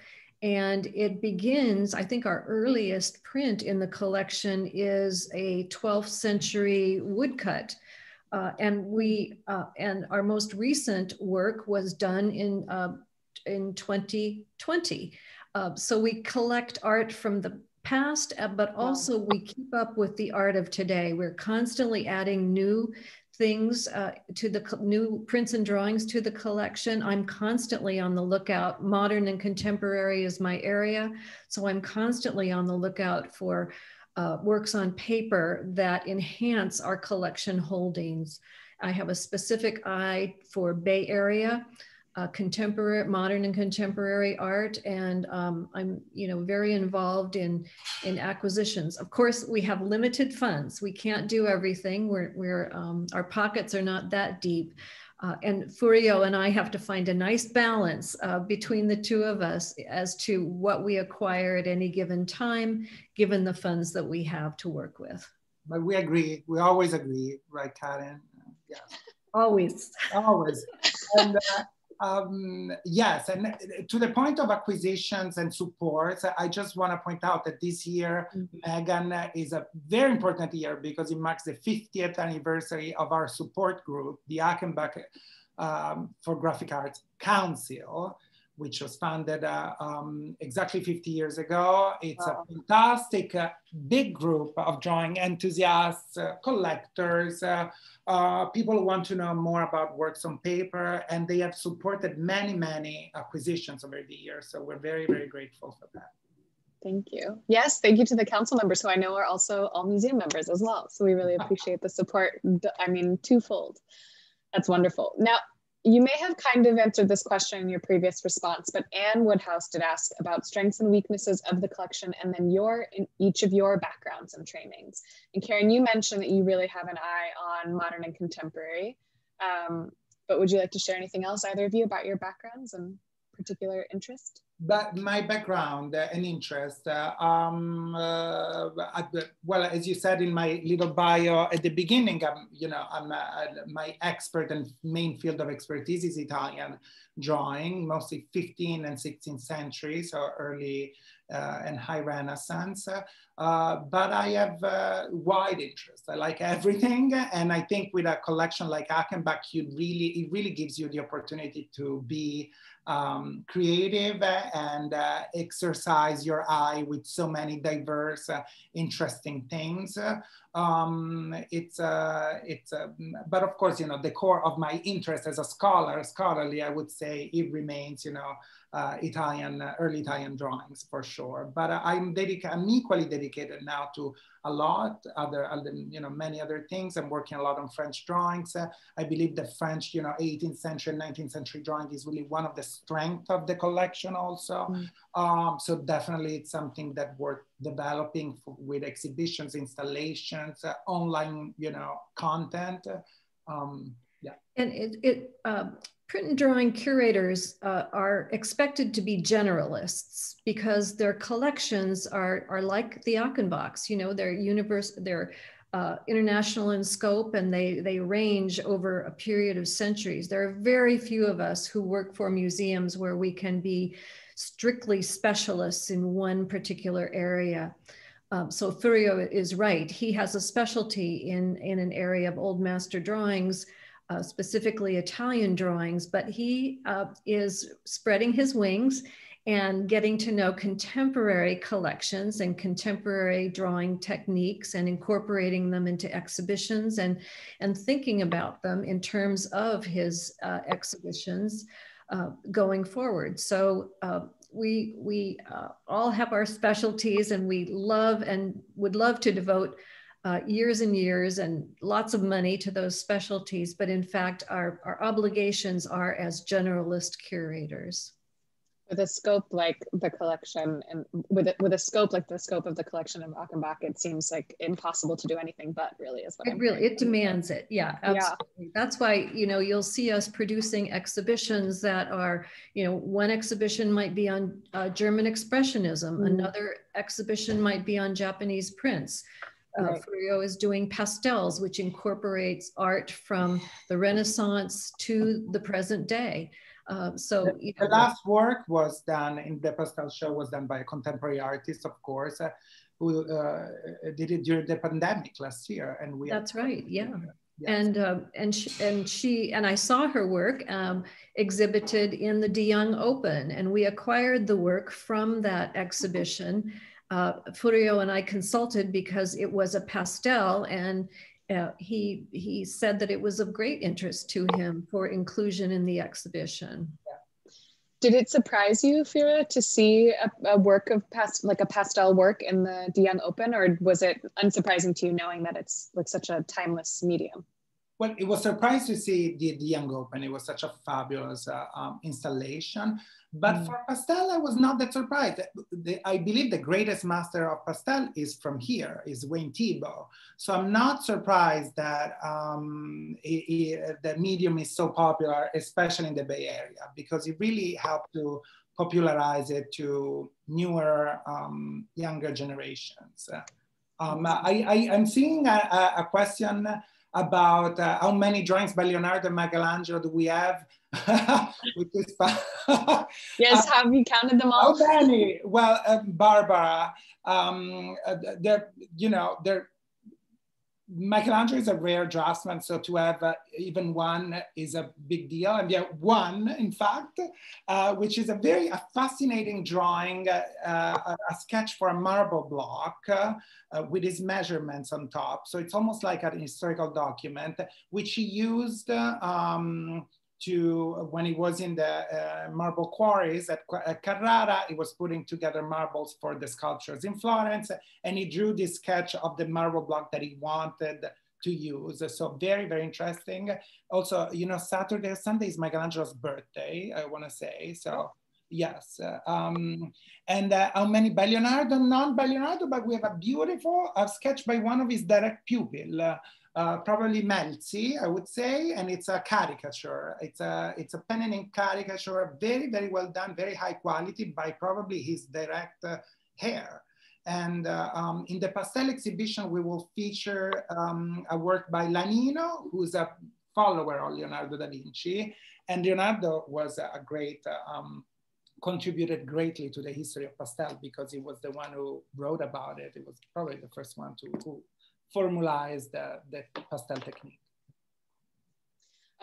and it begins, I think our earliest print in the collection is a 12th century woodcut. And our most recent work was done in 2020. So we collect art from the past, but also we keep up with the art of today. We're constantly adding new things to the new prints and drawings to the collection. I'm constantly on the lookout. Modern and contemporary is my area. So I'm constantly on the lookout for works on paper that enhance our collection holdings. I have a specific eye for Bay Area, contemporary, modern and contemporary art, and I'm, you know, very involved in acquisitions. Of course, we have limited funds. We can't do everything. Our pockets are not that deep, and Furio and I have to find a nice balance between the two of us as to what we acquire at any given time, given the funds that we have to work with. But we agree. We always agree, right, Karin? Yeah. Always. Always. And yes, and to the point of acquisitions and support, I just want to point out that this year, Megan, is a very important year because it marks the 50th anniversary of our support group, the Achenbach for Graphic Arts Council, which was founded exactly 50 years ago. It's a fantastic, big group of drawing enthusiasts, collectors, people who want to know more about works on paper, and they have supported many, many acquisitions over the years. So we're very, very grateful for that. Thank you. Yes, thank you to the council members, who I know are also all museum members as well. So we really appreciate the support. I mean, twofold. That's wonderful. Now, you may have kind of answered this question in your previous response, but Anne Woodhouse did ask about strengths and weaknesses of the collection and then in each of your backgrounds and trainings. And Karin, you mentioned that you really have an eye on modern and contemporary, but would you like to share anything else, either of you, about your backgrounds and particular interest? But my background and interest, well, as you said in my little bio at the beginning, my expert and main field of expertise is Italian drawing, mostly 15th and 16th century, so early and high Renaissance. But I have wide interest. I like everything, and I think with a collection like Achenbach, it really gives you the opportunity to be creative and exercise your eye with so many diverse, interesting things. But of course, the core of my interest as a scholarly, I would say it remains, early Italian drawings for sure. But I'm equally dedicated now to a lot other many other things. I'm working a lot on French drawings. I believe the French, 18th century, 19th century drawing is really one of the strengths of the collection also. So definitely it's something that we're developing with exhibitions, installations, online, content. Yeah. And print and drawing curators are expected to be generalists because their collections are like the Achenbachs. They're international in scope, and they range over a period of centuries. There are very few of us who work for museums where we can be strictly specialists in one particular area. So Furio is right. He has a specialty in an area of old master drawings, specifically Italian drawings, but he is spreading his wings and getting to know contemporary collections and contemporary drawing techniques and incorporating them into exhibitions and thinking about them in terms of his exhibitions going forward. So we all have our specialties, and we love and would love to devote years and years and lots of money to those specialties. But in fact, our obligations are as generalist curators. With a scope like the collection, and with a scope like the scope of the collection of Achenbach, it seems like impossible to do anything but, really, is what it demands it. Yeah, absolutely. Yeah. That's why, you'll see us producing exhibitions that are, one exhibition might be on German Expressionism, another exhibition might be on Japanese prints. Right. Furio is doing pastels, which incorporates art from the Renaissance to the present day. So the last work was done in the pastel show was done by a contemporary artist, of course, who did it during the pandemic last year, and we. That's right, yeah. Yes. And she I saw her work exhibited in the De Young Open, and we acquired the work from that exhibition. Furio and I consulted because it was a pastel, and he said that it was of great interest to him for inclusion in the exhibition. Did it surprise you, Furio, to see a work of a pastel work in the De Young Open, or was it unsurprising to you knowing that it's like such a timeless medium? Well, it was surprising to see the Young Open. It was such a fabulous installation. But for pastel, I was not that surprised. I believe the greatest master of pastel is from here, is Wayne Thiebaud. So I'm not surprised that the medium is so popular, especially in the Bay Area, because it really helped to popularize it to newer, younger generations. I'm seeing a question about how many drawings by Leonardo and Michelangelo do we have? Yes, have you counted them all? How many? Well, Barbara, Michelangelo is a rare draftsman, so to have even one is a big deal. And yeah, one, in fact, which is a fascinating drawing, a sketch for a marble block with his measurements on top. So it's almost like an historical document, which he used when he was in the marble quarries at Carrara. He was putting together marbles for the sculptures in Florence, and he drew this sketch of the marble block that he wanted to use. So very, very interesting. Also, Saturday or Sunday is Michelangelo's birthday, I want to say. So yes. And how many by Leonardo? Not by Leonardo, but we have a beautiful sketch by one of his direct pupil. Probably Melzi, I would say, and it's a caricature. It's a pen and ink caricature, very, very well done, very high quality by probably his direct hair. And in the pastel exhibition, we will feature a work by Lanino, who's a follower of Leonardo da Vinci. And Leonardo was a great, contributed greatly to the history of pastel because he was the one who wrote about it. It was probably the first one to formalize the pastel technique.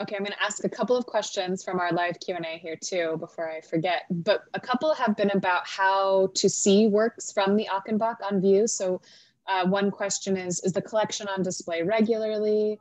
Okay, I'm going to ask a couple of questions from our live Q&A here too before I forget, but a couple have been about how to see works from the Achenbach on view. So One question is the collection on display regularly?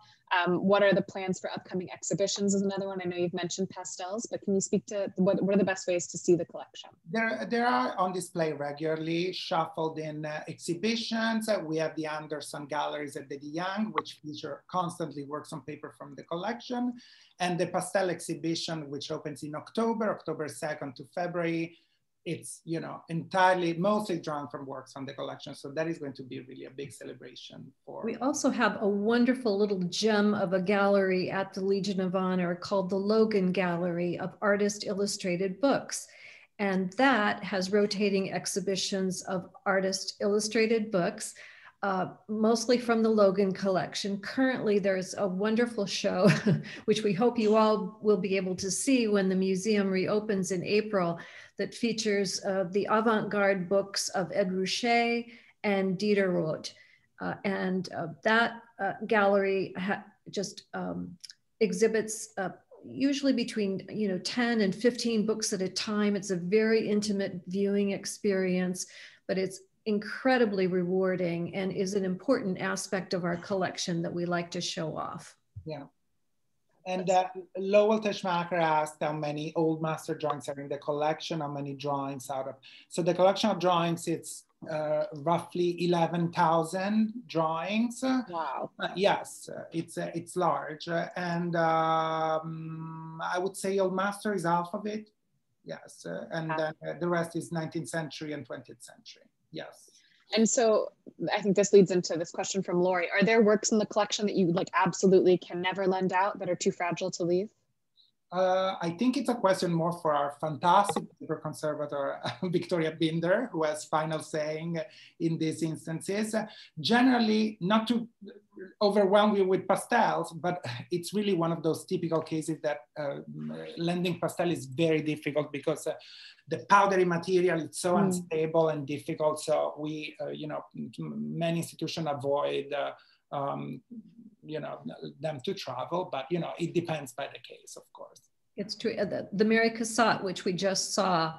What are the plans for upcoming exhibitions is another one. I know you've mentioned pastels, but can you speak to what are the best ways to see the collection? There are on display regularly, shuffled in exhibitions. We have the Anderson Galleries at the De Young, which feature constantly works on paper from the collection, and the pastel exhibition, which opens in October 2nd to February. It's, you know, entirely, mostly drawn from works on the collection. So that is going to be really a big celebration for. We also have a wonderful little gem of a gallery at the Legion of Honor called the Logan Gallery of Artist Illustrated Books. And that has rotating exhibitions of artist illustrated books, mostly from the Logan collection. Currently, there's a wonderful show, which we hope you all will be able to see when the museum reopens in April, that features the avant-garde books of Ed Ruscha and Diderot. That gallery just exhibits usually between 10 and 15 books at a time. It's a very intimate viewing experience, but it's incredibly rewarding and is an important aspect of our collection that we like to show off. Yeah. And Lowell Teschmacher asked how many old master drawings are in the collection, how many drawings out of. So the collection of drawings, it's roughly 11,000 drawings. Wow. Yes, it's large. And I would say old master is half of it. Yes. And then the rest is 19th century and 20th century. Yes. And so I think this leads into this question from Lori. Are there works in the collection that you like absolutely can never lend out that are too fragile to leave? I think it's a question more for our fantastic paper conservator, Victoria Binder, who has final saying in these instances. Generally, not to overwhelm you with pastels, but it's really one of those typical cases that lending pastel is very difficult because the powdery material is so unstable and difficult. So we, many institutions avoid them to travel, but it depends by the case, of course. It's true. The Mary Cassatt, which we just saw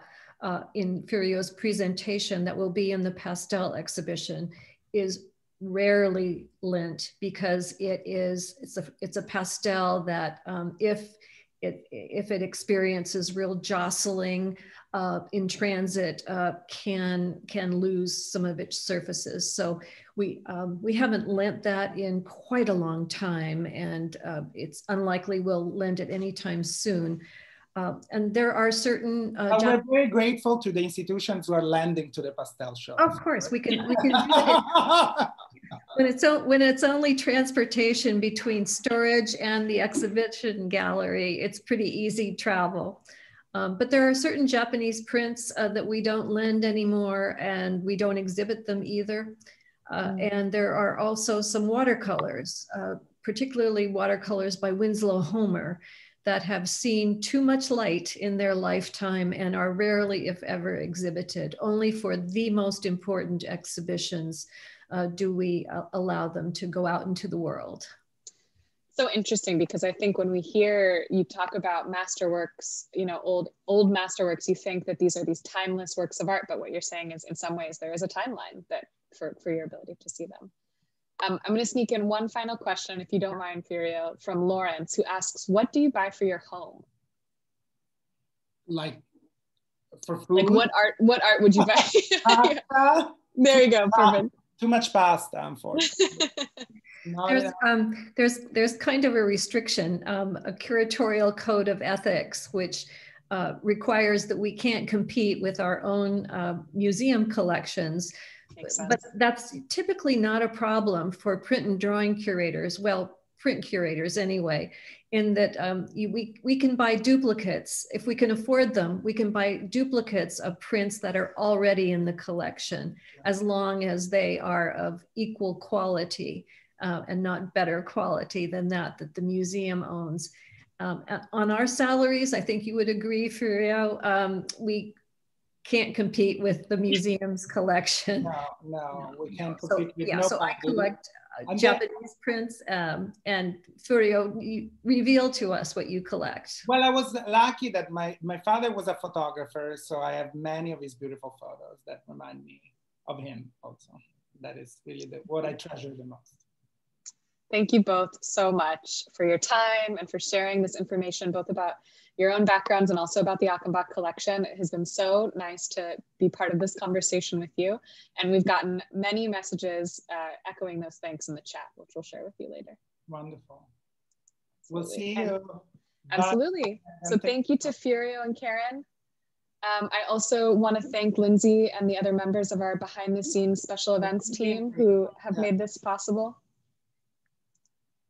in Furio's presentation that will be in the pastel exhibition, is rarely lent because it's a pastel that if it experiences real jostling in transit, can lose some of its surfaces. So we haven't lent that in quite a long time, and it's unlikely we'll lend it anytime soon. And there are certain. We're very grateful to the institutions who are lending to the pastel show. Of course, we can do it. When it's only transportation between storage and the exhibition gallery, it's pretty easy travel. But there are certain Japanese prints that we don't lend anymore, and we don't exhibit them either. And there are also some watercolors, particularly watercolors by Winslow Homer, that have seen too much light in their lifetime and are rarely, if ever, exhibited. Only for the most important exhibitions do we allow them to go out into the world. So interesting, because I think when we hear you talk about masterworks, old masterworks, you think that these are these timeless works of art, but what you're saying is in some ways there is a timeline that for your ability to see them. I'm going to sneak in one final question, if you don't mind, Furio, from Lawrence, who asks, what do you buy for your home? Like for food? Like what art would you buy? There you go, perfect. Too much pasta, unfortunately. There's kind of a restriction, a curatorial code of ethics, which requires that we can't compete with our own museum collections. But that's typically not a problem for print and drawing curators, well, print curators anyway, in that we can buy duplicates. If we can afford them, we can buy duplicates of prints that are already in the collection, as long as they are of equal quality and not better quality than that the museum owns. On our salaries, I think you would agree, Furio, we can't compete with the museum's collection. No, we can't compete with nobody. So I collect Japanese prints, and Furio, you reveal to us what you collect. Well, I was lucky that my father was a photographer, so I have many of his beautiful photos that remind me of him also. that is really what I treasure the most. Thank you both so much for your time and for sharing this information, both about your own backgrounds and also about the Achenbach collection. It has been so nice to be part of this conversation with you. And we've gotten many messages echoing those thanks in the chat, which we'll share with you later. Wonderful. We'll see And, you. absolutely. So thank you to Furio and Karin. I also want to thank Lindsay and the other members of our behind the scenes special events team who have made this possible.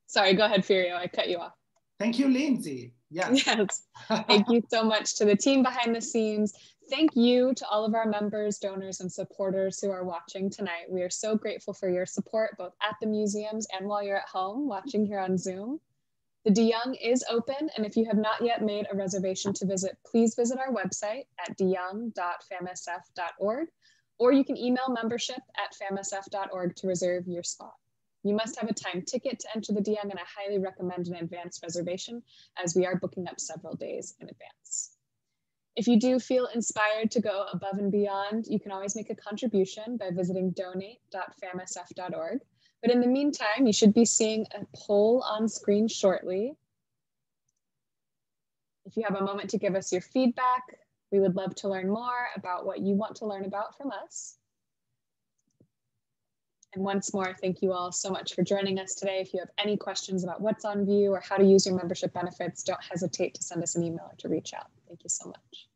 Sorry, go ahead, Furio, I cut you off. Thank you, Lindsay. Yes. Yes. Thank you so much to the team behind the scenes. Thank you to all of our members, donors, and supporters who are watching tonight. We are so grateful for your support, both at the museums and while you're at home watching here on Zoom. The DeYoung is open, and if you have not yet made a reservation to visit, please visit our website at deyoung.famsf.org, or you can email membership@famsf.org to reserve your spot. You must have a time ticket to enter the DeYoung, and I highly recommend an advance reservation as we are booking up several days in advance. If you do feel inspired to go above and beyond, you can always make a contribution by visiting donate.famsf.org. But in the meantime, you should be seeing a poll on screen shortly. If you have a moment to give us your feedback, we would love to learn more about what you want to learn about from us. And once more, thank you all so much for joining us today. If you have any questions about what's on view or how to use your membership benefits, don't hesitate to send us an email or to reach out. Thank you so much.